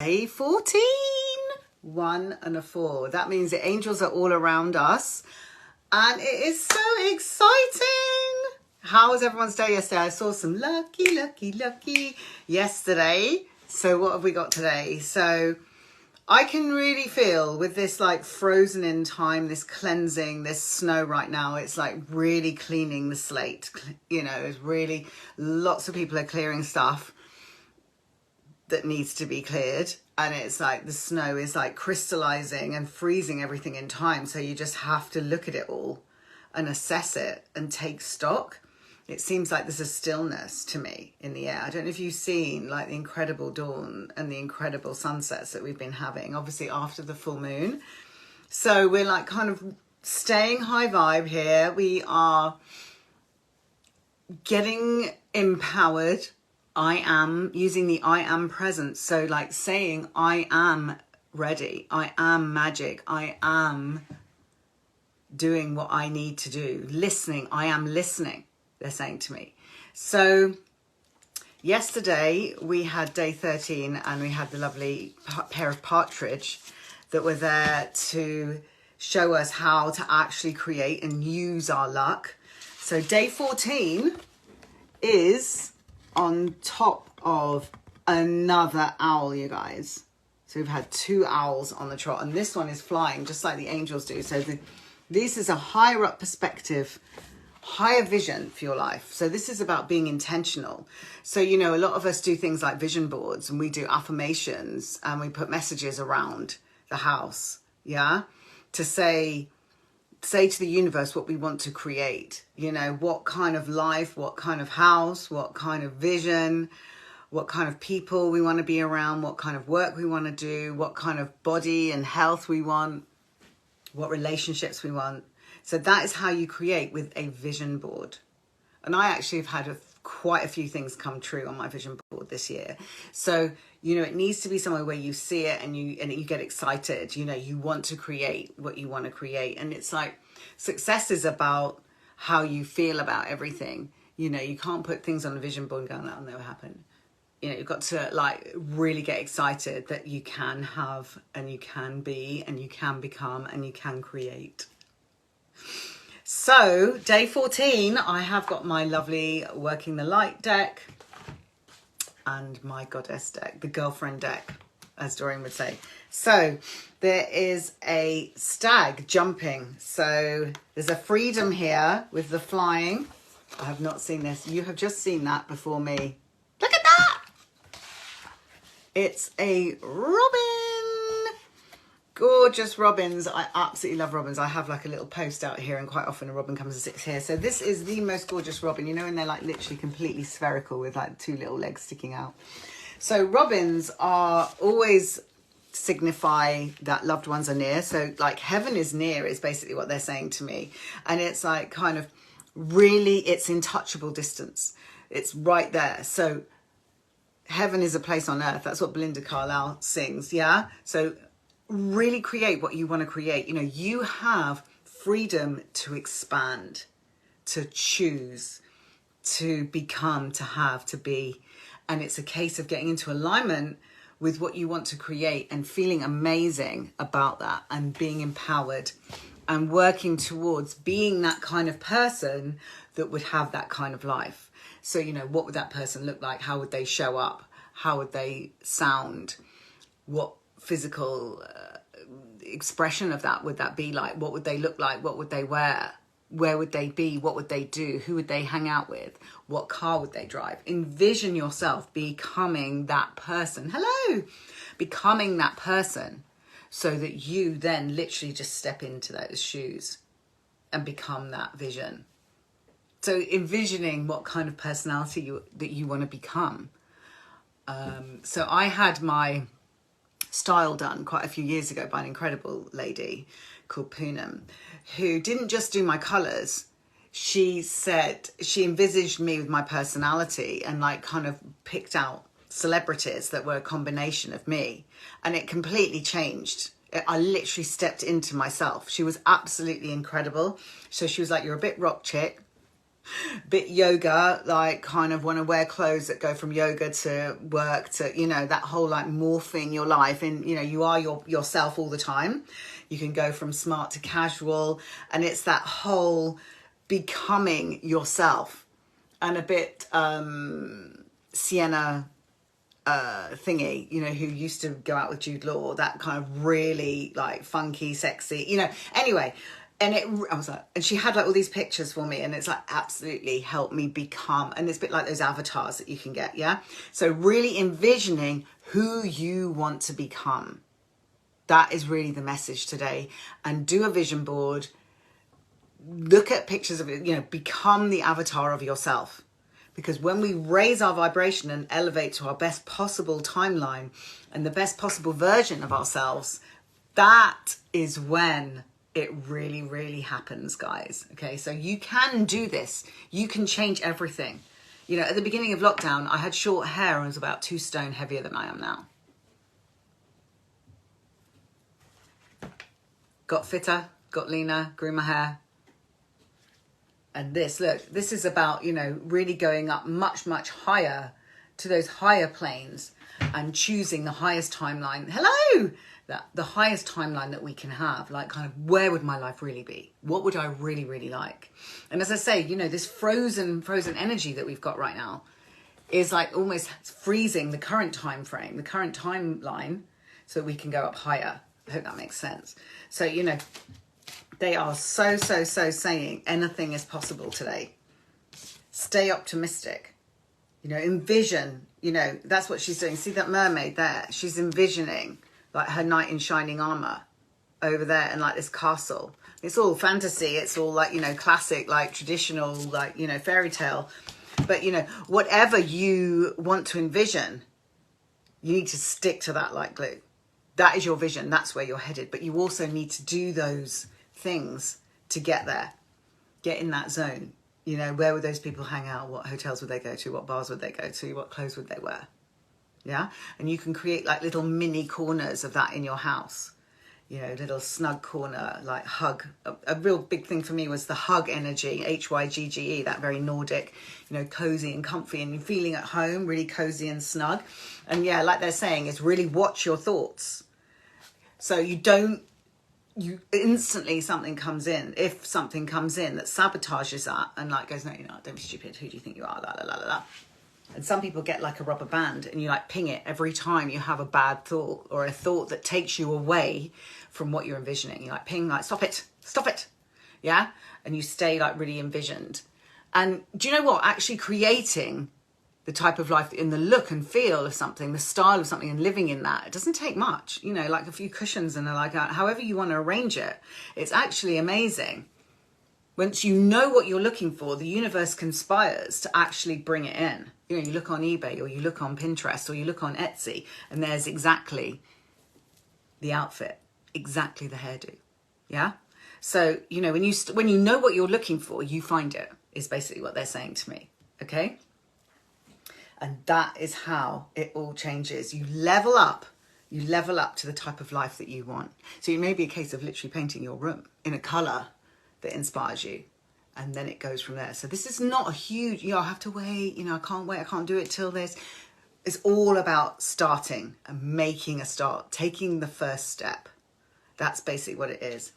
Day 14, 1 and a 4. That means the angels are all around us. And it is so exciting. How was everyone's day yesterday? I saw some lucky yesterday. So what have we got today? So I can really feel with this like frozen in time, this cleansing, this snow right now, it's like really cleaning the slate. You know, it's really, lots of people are clearing stuff that needs to be cleared, and it's like the snow is like crystallizing and freezing everything in time, so you just have to look at it all and assess it and take stock. It seems like there's a stillness to me in the air. I don't know if you've seen like the incredible dawn and the incredible sunsets that we've been having, obviously after the full moon. So we're like kind of staying high vibe here. We are getting empowered. I am using the I am present. So like saying I am ready. I am magic. I am doing what I need to do. Listening. I am listening, they're saying to me. So yesterday we had day 13 and we had the lovely pair of partridge that were there to show us how to actually create and use our luck. So day 14 is on top of another owl, you guys. So we've had 2 owls on the trot, and this one is flying just like the angels do. So this is a higher up perspective, higher vision for your life. So this is about being intentional. So, you know, a lot of us do things like vision boards, and we do affirmations, and we put messages around the house, yeah, to say to the universe what we want to create. You know, what kind of life, what kind of house, what kind of vision, what kind of people we want to be around, what kind of work we want to do, what kind of body and health we want, what relationships we want. So that is how you create with a vision board. And I actually have had quite a few things come true on my vision board this year. So, you know, it needs to be somewhere where you see it and you get excited. You know, you want to create what you want to create. And it's like success is about how you feel about everything. You know, you can't put things on a vision board and go, that'll never happen. You know, you've got to like really get excited that you can have and you can be and you can become and you can create. So day 14, I have got my lovely Working the Light deck and my goddess deck, the girlfriend deck, as Doreen would say. So there is a stag jumping. So there's a freedom here with the flying. I have not seen this. You have just seen that before me. Look at that. It's a robin. Gorgeous robins. I absolutely love robins. I have like a little post out here, and quite often a robin comes and sits here. So this is the most gorgeous robin, you know, and they're like literally completely spherical with like 2 little legs sticking out. So robins are always signify that loved ones are near. So like heaven is near is basically what they're saying to me. And it's like kind of really, it's in touchable distance. It's right there. So heaven is a place on earth. That's what Belinda Carlisle sings. Yeah. So really create what you want to create. You know, you have freedom to expand, to choose, to become, to have, to be. And it's a case of getting into alignment with what you want to create and feeling amazing about that and being empowered and working towards being that kind of person that would have that kind of life. So, you know, what would that person look like? How would they show up? How would they sound? What physical expression of that would that be like? What would they look like? What would they wear? Where would they be? What would they do? Who would they hang out with? What car would they drive? Envision yourself becoming that person. Hello, becoming that person, so that you then literally just step into those shoes and become that vision. So envisioning what kind of personality that you want to become. So I had my style done quite a few years ago by an incredible lady called Poonam, who didn't just do my colours. She said she envisaged me with my personality and like kind of picked out celebrities that were a combination of me, and it completely changed. I literally stepped into myself. She was absolutely incredible. So she was like, you're a bit rock chick, bit yoga, like kind of want to wear clothes that go from yoga to work to, you know, that whole like morphing your life, and you know, you are yourself all the time. You can go from smart to casual, and it's that whole becoming yourself. And a bit Sienna thingy, you know, who used to go out with Jude Law, that kind of really like funky, sexy, you know. Anyway, and I was like, and she had like all these pictures for me, and it's like absolutely helped me become. And it's a bit like those avatars that you can get, yeah. So really envisioning who you want to become. That is really the message today. And do a vision board. Look at pictures of it, you know, become the avatar of yourself. Because when we raise our vibration and elevate to our best possible timeline and the best possible version of ourselves, that is when it really, really happens, guys. Okay, so you can do this. You can change everything. You know, at the beginning of lockdown, I had short hair and was about 2 stone heavier than I am now. Got fitter, got leaner, grew my hair. And this, look, this is about, you know, really going up much, much higher to those higher planes and choosing the highest timeline. Hello! The highest timeline that we can have. Like, kind of, where would my life really be? What would I really, really like? And as I say, you know, this frozen energy that we've got right now is like almost freezing the current time frame, the current timeline, so that we can go up higher. I hope that makes sense. So, you know, they are so saying anything is possible today. Stay optimistic. You know, envision, you know, that's what she's doing. See that mermaid there? She's envisioning like her knight in shining armor over there and like this castle. It's all fantasy. It's all like, you know, classic, like traditional, like, you know, fairy tale. But, you know, whatever you want to envision, you need to stick to that like glue. That is your vision. That's where you're headed. But you also need to do those things to get there, get in that zone. You know, where would those people hang out? What hotels would they go to? What bars would they go to? What clothes would they wear? Yeah. And you can create like little mini corners of that in your house, you know, little snug corner, like hug. A real big thing for me was the hug energy, HYGGE, that very Nordic, you know, cozy and comfy and feeling at home, really cozy and snug. And yeah, like they're saying, is really watch your thoughts. So you instantly something comes in, if something comes in that sabotages that and like goes, no, you're not, don't be stupid, who do you think you are, la la la la la. And some people get like a rubber band and you like ping it every time you have a bad thought or a thought that takes you away from what you're envisioning. You like ping, like stop it, yeah. And you stay like really envisioned. And do you know what, actually creating the type of life in the look and feel of something, the style of something, and living in that, it doesn't take much, you know, like a few cushions and like however you want to arrange it. It's actually amazing. Once you know what you're looking for, the universe conspires to actually bring it in. You know, you look on eBay or you look on Pinterest or you look on Etsy and there's exactly the outfit, exactly the hairdo. Yeah. So, you know, when you know what you're looking for, you find it, is basically what they're saying to me. Okay. And that is how it all changes. You level up to the type of life that you want. So it may be a case of literally painting your room in a color that inspires you. And then it goes from there. So this is not a huge, you know, I have to wait, you know, I can't wait, I can't do it till this. It's all about starting and making a start, taking the first step. That's basically what it is.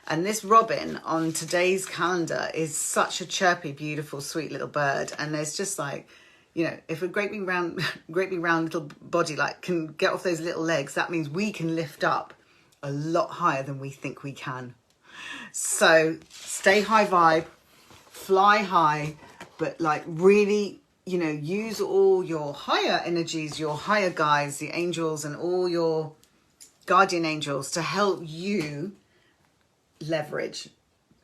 And this robin on today's calendar is such a chirpy, beautiful, sweet little bird. And there's just like, you know, if a great big round little body like can get off those little legs, that means we can lift up a lot higher than we think we can. So stay high vibe, fly high, but like really, you know, use all your higher energies, your higher guides, the angels and all your guardian angels to help you leverage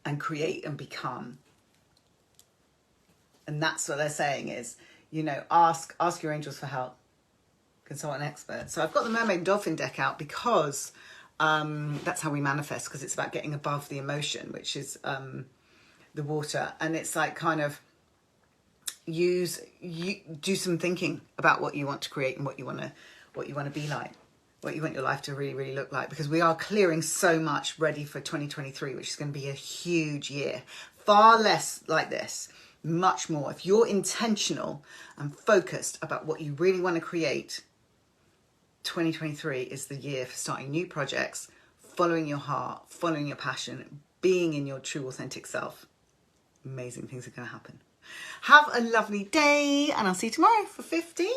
and create and become. And that's what they're saying is, you know, ask your angels for help. Consult an expert. So I've got the Mermaid and Dolphin deck out because that's how we manifest, because it's about getting above the emotion, which is the water. And it's like kind of do some thinking about what you want to create and what you want to be like, what you want your life to really, really look like, because we are clearing so much ready for 2023, which is going to be a huge year. Far less like this. much more. If you're intentional and focused about what you really want to create, 2023 is the year for starting new projects, following your heart, following your passion, being in your true authentic self. Amazing things are going to happen. Have a lovely day, and I'll see you tomorrow for 15.